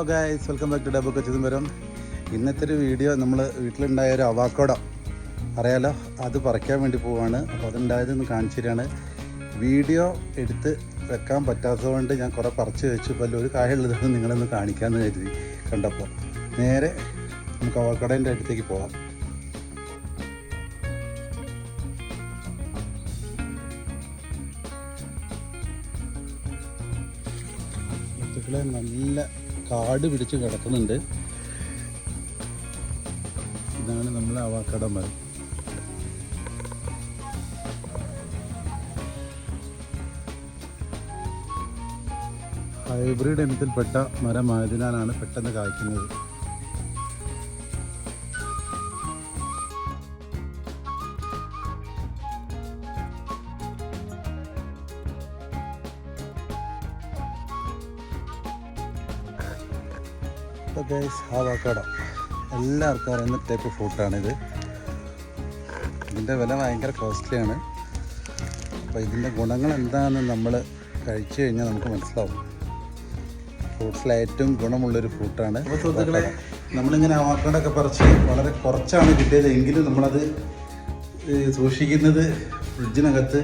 Hello guys, welcome back to double Chidambaram. ഇന്നത്തെ ഒരു video നമ്മൾ വീട്ടിലുണ്ടായ ഒരു അവാക്കോഡോ അറിയാലോ, അത് പറിക്കാൻ വേണ്ടി പോവാണ്. അപ്പോൾ അതുണ്ടായതെന്ന് കാണിച്ചു തരികയാണ്. വീഡിയോ എടുത്ത് വെക്കാൻ പറ്റാത്തതുകൊണ്ട് ഞാൻ കുറേ പറിച്ച് വെച്ചു. അപ്പോൾ ഒരു കായുള്ളതാണ് നിങ്ങളൊന്ന് കാണിക്കാമെന്ന് കരുതി. കണ്ടപ്പോൾ നേരെ നമുക്ക് അവാക്കോഡോൻ്റെ അടുത്തേക്ക് പോവാം. നല്ല കാട് പിടിച്ച് കിടക്കുന്നുണ്ട്. ഇതാണ് നമ്മളെ അവക്കാഡോ മരം. ഹൈബ്രിഡ് ഇനത്തിൽപ്പെട്ട മരമായതിനാലാണ് പെട്ടെന്ന് കായ്ക്കുന്നത്. അവക്കാഡോ എല്ലാവർക്കും അറിയുന്ന ടൈപ്പ് ഫ്രൂട്ടാണിത്. ഇതിൻ്റെ വില ഭയങ്കര കോസ്റ്റ്ലിയാണ്. അപ്പോൾ ഇതിൻ്റെ ഗുണങ്ങൾ എന്താണെന്ന് നമ്മൾ കഴിച്ചു കഴിഞ്ഞാൽ നമുക്ക് മനസ്സിലാവും. ഫ്രൂട്ട്സിൽ ഏറ്റവും ഗുണമുള്ളൊരു ഫ്രൂട്ടാണ്. അപ്പോൾ സുഹൃത്തുക്കളെ, നമ്മളിങ്ങനെ അവക്കാഡോ ഒക്കെ പറിച്ച് വളരെ കുറച്ചാണ് കിട്ടിയത്. എങ്കിലും നമ്മളത് സൂക്ഷിക്കുന്നത് ഫ്രിഡ്ജിനകത്ത്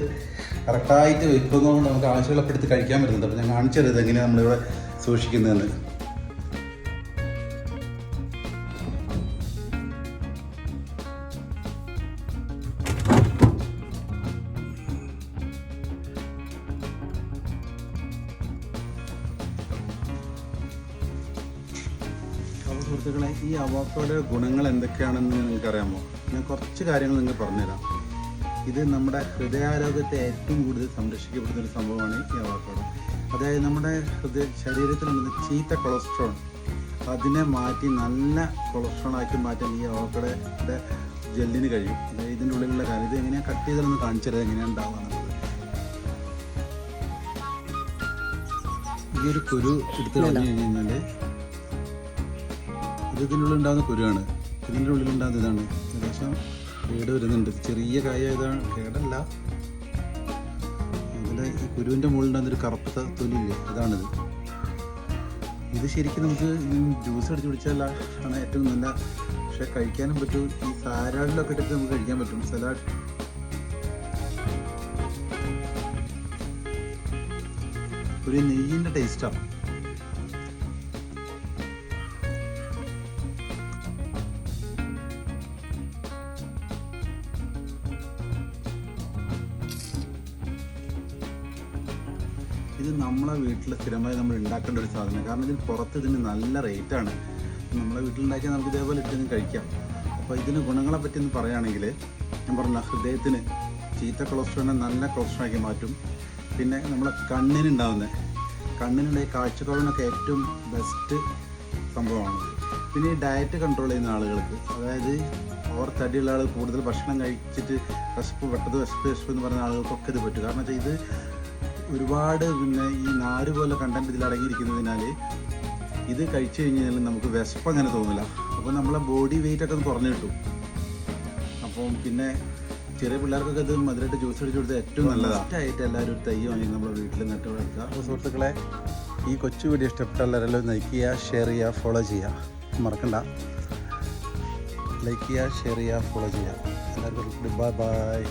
കറക്റ്റായിട്ട് വെക്കുന്നതുകൊണ്ട് നമുക്ക് ആവശ്യമുള്ളപ്പെടുത്തി കഴിക്കാൻ പറ്റുന്നുണ്ട്. അപ്പോൾ ഞാൻ കാണിച്ചു തരുന്നത് എങ്ങനെയാണ് നമ്മളിവിടെ സൂക്ഷിക്കുന്നതെന്ന്. സുഹൃത്തുക്കളെ, ഈ അവക്കാഡോ ഗുണങ്ങൾ എന്തൊക്കെയാണെന്ന് നിങ്ങൾക്കറിയാമോ? ഞാൻ കുറച്ച് കാര്യങ്ങൾ നിങ്ങൾക്ക് പറഞ്ഞുതരാം. ഇത് നമ്മുടെ ഹൃദയാരോഗ്യത്തെ ഏറ്റവും കൂടുതൽ സംരക്ഷിക്കപ്പെടുന്ന ഒരു സംഭവമാണ് ഈ അവക്കാഡോ. അതായത് നമ്മുടെ ശരീരത്തിലുണ്ടെന്ന ചീത്ത കൊളസ്ട്രോൾ അതിനെ മാറ്റി നല്ല കൊളസ്ട്രോളാക്കി മാറ്റാൻ ഈ അവക്കാഡോയുടെ ജെല്ലിന് കഴിയും. അതായത് ഇതിൻ്റെ ഉള്ളിലുള്ള കാര്യം ഇത് എങ്ങനെയാണ് കട്ട് ചെയ്താലൊന്ന് കാണിച്ചു തരാം എങ്ങനെയാണ് ഉണ്ടാവുക. ഈ ഒരു കുരു എടുത്ത് കഴിഞ്ഞ് കഴിഞ്ഞാൽ ഇതിൻ്റെ ഉള്ളിൽ ഉണ്ടാകുന്ന കുരുവാണ്. ഇതിൻ്റെ ഉള്ളിലുണ്ടാകുന്ന ഇതാണ്. ഏകദേശം കേട് വരുന്നുണ്ട്. ചെറിയ കായ ഇതാണ്, കേടല്ല. അതിൽ ഈ കുരുവിൻ്റെ മുകളിൽ ഉണ്ടാകുന്നൊരു കറുത്ത തൊലിയില്ലേ, അതാണിത്. ഇത് ശരിക്കും നമുക്ക് ജ്യൂസ് അടിച്ച് കുടിച്ചാൽ ആണ് ഏറ്റവും നല്ല. പക്ഷെ കഴിക്കാനും പറ്റും. ഈ സാലാഡിലൊക്കെ ഇട്ടിട്ട് നമുക്ക് കഴിക്കാൻ പറ്റും. സലാഡ് ഒരു നെയ്യിൻ്റെ ടേസ്റ്റാണ്. ഇത് നമ്മളെ വീട്ടിൽ സ്ഥിരമായി നമ്മൾ ഉണ്ടാക്കേണ്ട ഒരു സാധനം. കാരണം ഇതിന് പുറത്ത് ഇതിന് നല്ല റേറ്റാണ്. നമ്മളെ വീട്ടിലുണ്ടാക്കിയാൽ നമുക്ക് ഇതേപോലെ ഇട്ടൊന്ന് കഴിക്കാം. അപ്പോൾ ഇതിന് ഗുണങ്ങളെ പറ്റി ഒന്ന് പറയുകയാണെങ്കിൽ, ഞാൻ പറഞ്ഞ ഹൃദയത്തിന് ചീത്ത കൊളസ്ട്രോളിനെ നല്ല കൊളസ്ട്രോളാക്കി മാറ്റും. പിന്നെ നമ്മളെ കണ്ണിനുണ്ടായ കാഴ്ചക്കുറവിനൊക്കെ ഏറ്റവും ബെസ്റ്റ് സംഭവമാണ്. പിന്നെ ഈ ഡയറ്റ് കൺട്രോൾ ചെയ്യുന്ന ആളുകൾക്ക്, അതായത് ഓവർ തടിയുള്ള ആൾ കൂടുതൽ ഭക്ഷണം കഴിച്ചിട്ട് വിശപ്പ് എന്ന് പറയുന്ന ആളുകൾക്കൊക്കെ ഇത് പറ്റും. കാരണം വെച്ചാൽ ഇത് ഒരുപാട് പിന്നെ ഈ നാര് പോലെ കണ്ടന്റ് ഇതിൽ അടങ്ങിയിരിക്കുന്നതിനാൽ ഇത് കഴിച്ചു കഴിഞ്ഞാൽ നമുക്ക് വിശപ്പ് അങ്ങനെ തോന്നില്ല. അപ്പോൾ നമ്മളെ ബോഡി വെയിറ്റ് ഒക്കെ ഒന്ന് കുറഞ്ഞു കിട്ടും. അപ്പം പിന്നെ ചെറിയ പിള്ളേർക്കൊക്കെ ഇത് മധുരമായിട്ട് ജ്യൂസ് അടിച്ച് കൊടുത്താൽ ഏറ്റവും നല്ലതായിട്ട് എല്ലാവരും ഒരു തൈ വാങ്ങി നമ്മളെ വീട്ടിൽ നട്ട് വളർത്തുക. അപ്പോൾ സുഹൃത്തുക്കളെ, ഈ കൊച്ചു വീഡിയോ ഇഷ്ടപ്പെട്ട എല്ലാവരും ലൈക്ക് ചെയ്യുക, ഷെയർ ചെയ്യുക, ഫോളോ ചെയ്യുക. മറക്കണ്ട, ലൈക്ക് ചെയ്യുക, ഷെയർ ചെയ്യുക, ഫോളോ ചെയ്യുക. എല്ലാവർക്കും ബൈ ബൈ.